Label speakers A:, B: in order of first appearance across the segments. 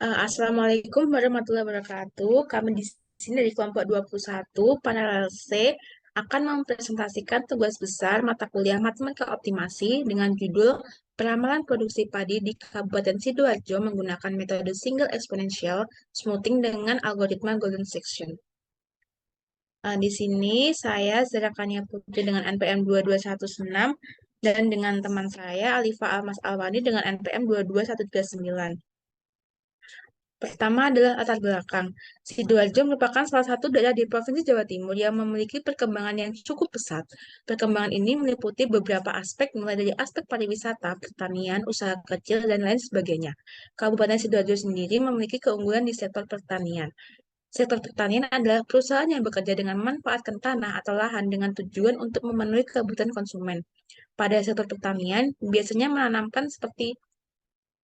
A: Assalamualaikum warahmatullahi wabarakatuh. Kami di sini dari kelompok 21 panel C akan mempresentasikan tugas besar mata kuliah Matematika Optimasi dengan judul Peramalan Produksi Padi di Kabupaten Sidoarjo menggunakan metode Single Exponential Smoothing dengan algoritma Golden Section. Di sini saya Zerakania Putri dengan NPM 2216 dan dengan teman saya Alifa Almas Alwani dengan NPM 22139. Pertama adalah latar belakang. Sidoarjo merupakan salah satu daerah di Provinsi Jawa Timur yang memiliki perkembangan yang cukup pesat. Perkembangan ini meliputi beberapa aspek, mulai dari aspek pariwisata, pertanian, usaha kecil, dan lain sebagainya. Kabupaten Sidoarjo sendiri memiliki keunggulan di sektor pertanian. Sektor pertanian adalah perusahaan yang bekerja dengan memanfaatkan tanah atau lahan dengan tujuan untuk memenuhi kebutuhan konsumen. Pada sektor pertanian, biasanya menanamkan seperti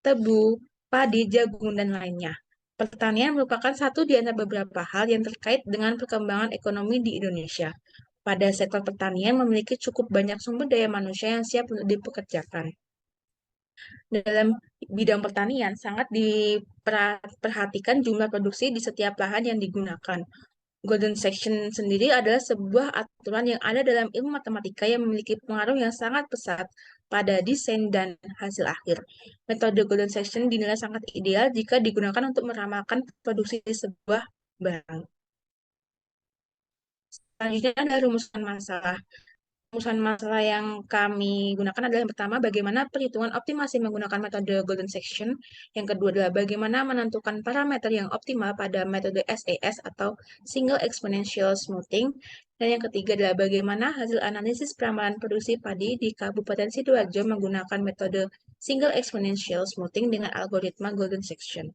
A: tebu, padi, jagung, dan lainnya. Pertanian merupakan satu di antara beberapa hal yang terkait dengan perkembangan ekonomi di Indonesia. Pada sektor pertanian memiliki cukup banyak sumber daya manusia yang siap untuk dipekerjakan. Dalam bidang pertanian, sangat diperhatikan jumlah produksi di setiap lahan yang digunakan. Golden section sendiri adalah sebuah aturan yang ada dalam ilmu matematika yang memiliki pengaruh yang sangat besar pada desain dan hasil akhir. Metode golden section dinilai sangat ideal jika digunakan untuk meramalkan produksi sebuah barang. Selanjutnya adalah rumusan masalah. Rumusan masalah yang kami gunakan adalah yang pertama, bagaimana perhitungan optimasi menggunakan metode golden section. Yang kedua adalah bagaimana menentukan parameter yang optimal pada metode SAS atau single exponential smoothing. Dan yang ketiga adalah bagaimana hasil analisis peramalan produksi padi di Kabupaten Sidoarjo menggunakan metode single exponential smoothing dengan algoritma golden section.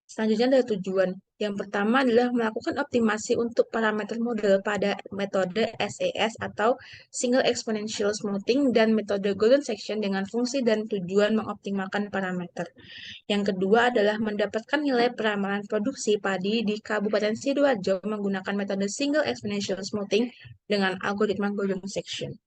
A: Selanjutnya adalah tujuan. Yang pertama adalah melakukan optimasi untuk parameter model pada metode SAS atau Single Exponential Smoothing dan metode Golden Section dengan fungsi dan tujuan mengoptimalkan parameter. Yang kedua adalah mendapatkan nilai peramalan produksi padi di Kabupaten Sidoarjo menggunakan metode Single Exponential Smoothing dengan algoritma Golden Section.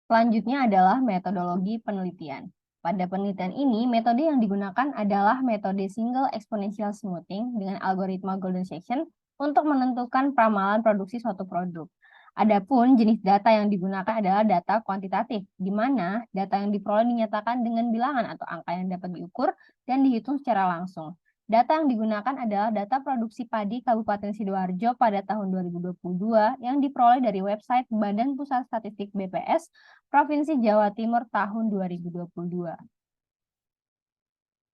B: Selanjutnya adalah metodologi penelitian. Pada penelitian ini, metode yang digunakan adalah metode Single Exponential Smoothing dengan algoritma Golden Section untuk menentukan peramalan produksi suatu produk. Adapun jenis data yang digunakan adalah data kuantitatif, di mana data yang diperoleh dinyatakan dengan bilangan atau angka yang dapat diukur dan dihitung secara langsung. Data yang digunakan adalah data produksi padi Kabupaten Sidoarjo pada tahun 2022 yang diperoleh dari website Badan Pusat Statistik BPS Provinsi Jawa Timur tahun 2022.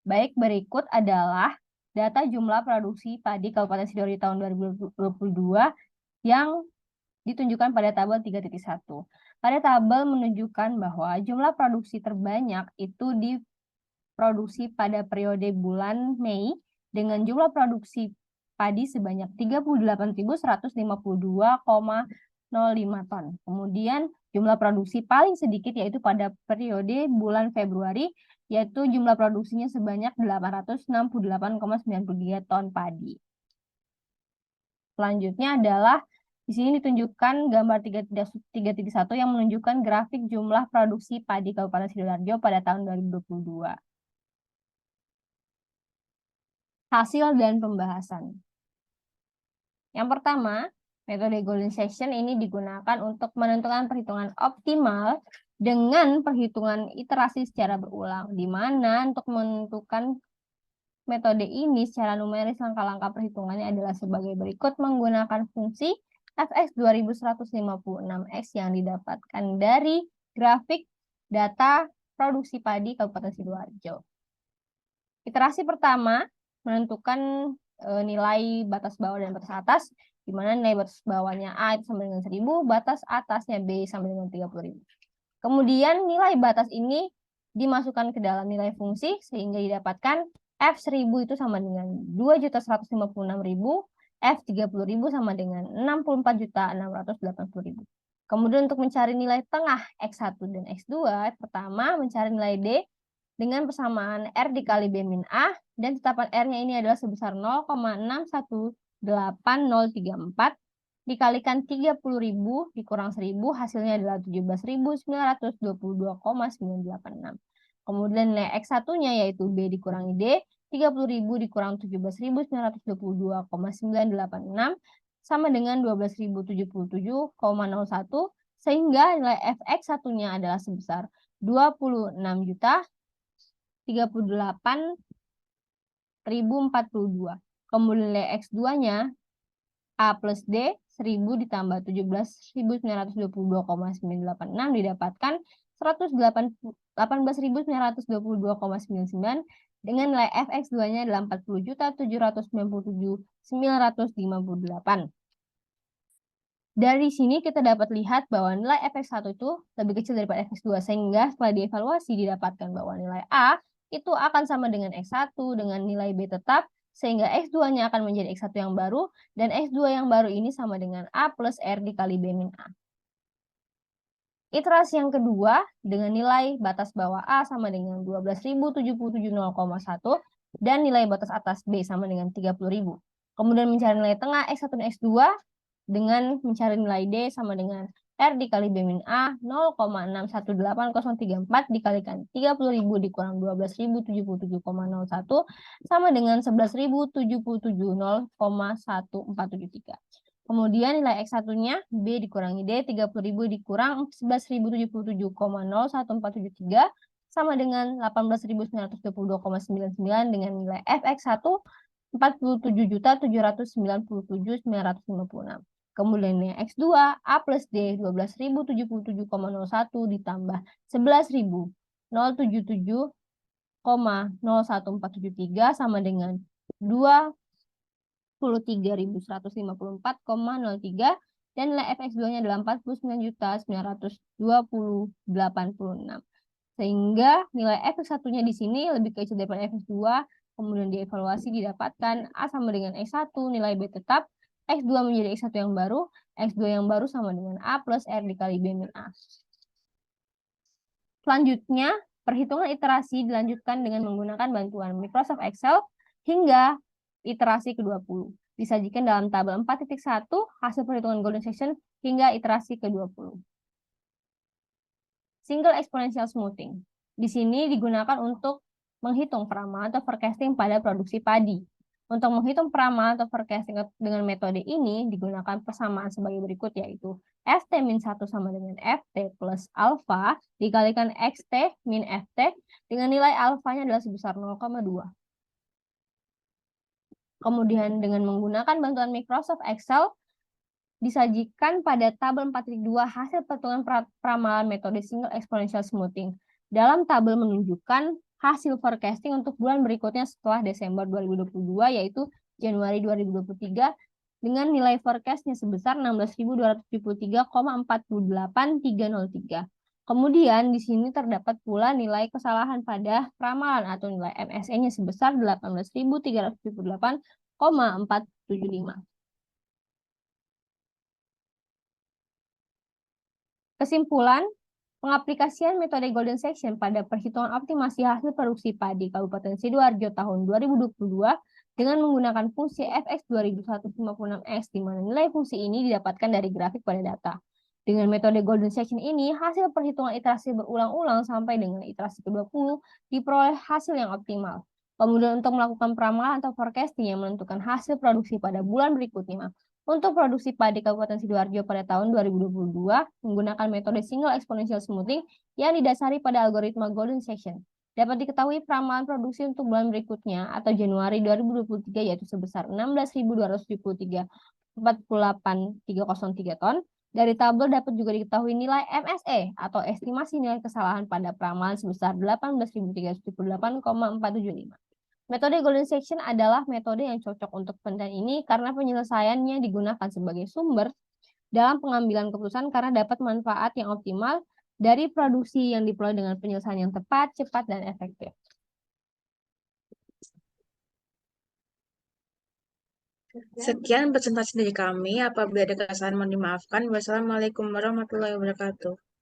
B: Baik, berikut adalah data jumlah produksi padi Kabupaten Sidoarjo tahun 2022 yang ditunjukkan pada tabel 3.1. Pada tabel menunjukkan bahwa jumlah produksi terbanyak itu diproduksi pada periode bulan Mei dengan jumlah produksi padi sebanyak 38.152,05 ton. Kemudian jumlah produksi paling sedikit yaitu pada periode bulan Februari, yaitu jumlah produksinya sebanyak 868,93 ton padi. Selanjutnya adalah di sini ditunjukkan gambar 3.1 yang menunjukkan grafik jumlah produksi padi Kabupaten Sidoarjo pada tahun 2022. Hasil dan pembahasan. Yang pertama, metode Golden Section ini digunakan untuk menentukan perhitungan optimal dengan perhitungan iterasi secara berulang, di mana untuk menentukan metode ini secara numeris langkah-langkah perhitungannya adalah sebagai berikut menggunakan fungsi fx 2156x yang didapatkan dari grafik data produksi padi Kabupaten Sidoarjo. Iterasi pertama menentukan nilai batas bawah dan batas atas, di mana nilai batas bawahnya A itu sama dengan 1000, batas atasnya B sama dengan 30.000. Kemudian nilai batas ini dimasukkan ke dalam nilai fungsi sehingga didapatkan F1000 itu sama dengan 2.156.000, F30.000 sama dengan 64.680.000. Kemudian untuk mencari nilai tengah X1 dan X2, pertama mencari nilai D dengan persamaan R dikali B min A, dan tetapan R-nya ini adalah sebesar 0,618034, dikalikan 30.000 dikurang 1000, hasilnya adalah 17.922,986. Kemudian nilai X1-nya yaitu B dikurangi D, 30.000 dikurang 17.922,986 sama dengan 12.077,01 sehingga nilai Fx1-nya adalah sebesar 26.038.042. Kemudian nilai X2-nya A plus D 1000 ditambah 17.922,986 didapatkan 118.922,99 dengan nilai Fx2-nya adalah 40.797.958. Dari sini kita dapat lihat bahwa nilai Fx1 itu lebih kecil daripada Fx2 sehingga setelah dievaluasi didapatkan bahwa nilai A itu akan sama dengan X1 dengan nilai B tetap sehingga X2-nya akan menjadi X1 yang baru dan X2 yang baru ini sama dengan A plus R dikali B min A. Iterasi yang kedua dengan nilai batas bawah A sama dengan 12.077,01 dan nilai batas atas B sama dengan 30.000. Kemudian mencari nilai tengah X1 dan X2 dengan mencari nilai D sama dengan R dikali B min A 0,618034 dikalikan 30.000 dikurang 12.077,01 sama dengan 11.077,1473. Kemudian nilai X1-nya B dikurangi D 30.000 dikurang 11.077,01473 sama dengan 18.922,99 dengan nilai Fx1 47.797.956. Kemudian nilai X2 A plus D 12.077,01 ditambah 11.077,01473 sama dengan 23.154,03 dan nilai Fx2-nya adalah 49.920,86. Sehingga nilai Fx1-nya di sini lebih kecil daripada Fx2, kemudian dievaluasi didapatkan A sama dengan X1, nilai B tetap, X2 menjadi X1 yang baru, X2 yang baru sama dengan A plus R dikali B min A. Selanjutnya, perhitungan iterasi dilanjutkan dengan menggunakan bantuan Microsoft Excel hingga iterasi ke-20. Disajikan dalam tabel 4.1 hasil perhitungan golden section hingga iterasi ke-20. Single exponential smoothing. Di sini digunakan untuk menghitung peramalan atau forecasting pada produksi padi. Untuk menghitung peramalan atau forecasting dengan metode ini digunakan persamaan sebagai berikut yaitu FT min 1 sama dengan FT plus alfa dikalikan XT min FT dengan nilai alfanya adalah sebesar 0,2. Kemudian dengan menggunakan bantuan Microsoft Excel disajikan pada tabel 4.2 hasil perhitungan peramalan metode single exponential smoothing. Dalam tabel menunjukkan hasil forecasting untuk bulan berikutnya setelah Desember 2022 yaitu Januari 2023 dengan nilai forecastnya sebesar 16.273,48303. Kemudian di sini terdapat pula nilai kesalahan pada peramalan atau nilai MSE-nya sebesar 18.378,475. Kesimpulan, pengaplikasian metode Golden Section pada perhitungan optimasi hasil produksi padi Kabupaten Sidoarjo tahun 2022 dengan menggunakan fungsi Fx 2156X di mana nilai fungsi ini didapatkan dari grafik pada data. Dengan metode Golden Section ini, hasil perhitungan iterasi berulang-ulang sampai dengan iterasi ke-20 diperoleh hasil yang optimal. Kemudian untuk melakukan peramalan atau forecasting yang menentukan hasil produksi pada bulan berikutnya, untuk produksi padi Kabupaten Sidoarjo pada tahun 2022 menggunakan metode single exponential smoothing yang didasari pada algoritma Golden Section. Dapat diketahui peramalan produksi untuk bulan berikutnya atau Januari 2023 yaitu sebesar 16.273,48303 ton. Dari tabel dapat juga diketahui nilai MSE atau estimasi nilai kesalahan pada peramalan sebesar 18.378,475. Metode Golden Section adalah metode yang cocok untuk penelitian ini karena penyelesaiannya digunakan sebagai sumber dalam pengambilan keputusan karena dapat manfaat yang optimal dari produksi yang diperoleh dengan penyelesaian yang tepat, cepat, dan efektif.
A: Sekian presentasi dari kami. Apabila ada kesalahan mohon dimaafkan. Wassalamualaikum warahmatullahi wabarakatuh.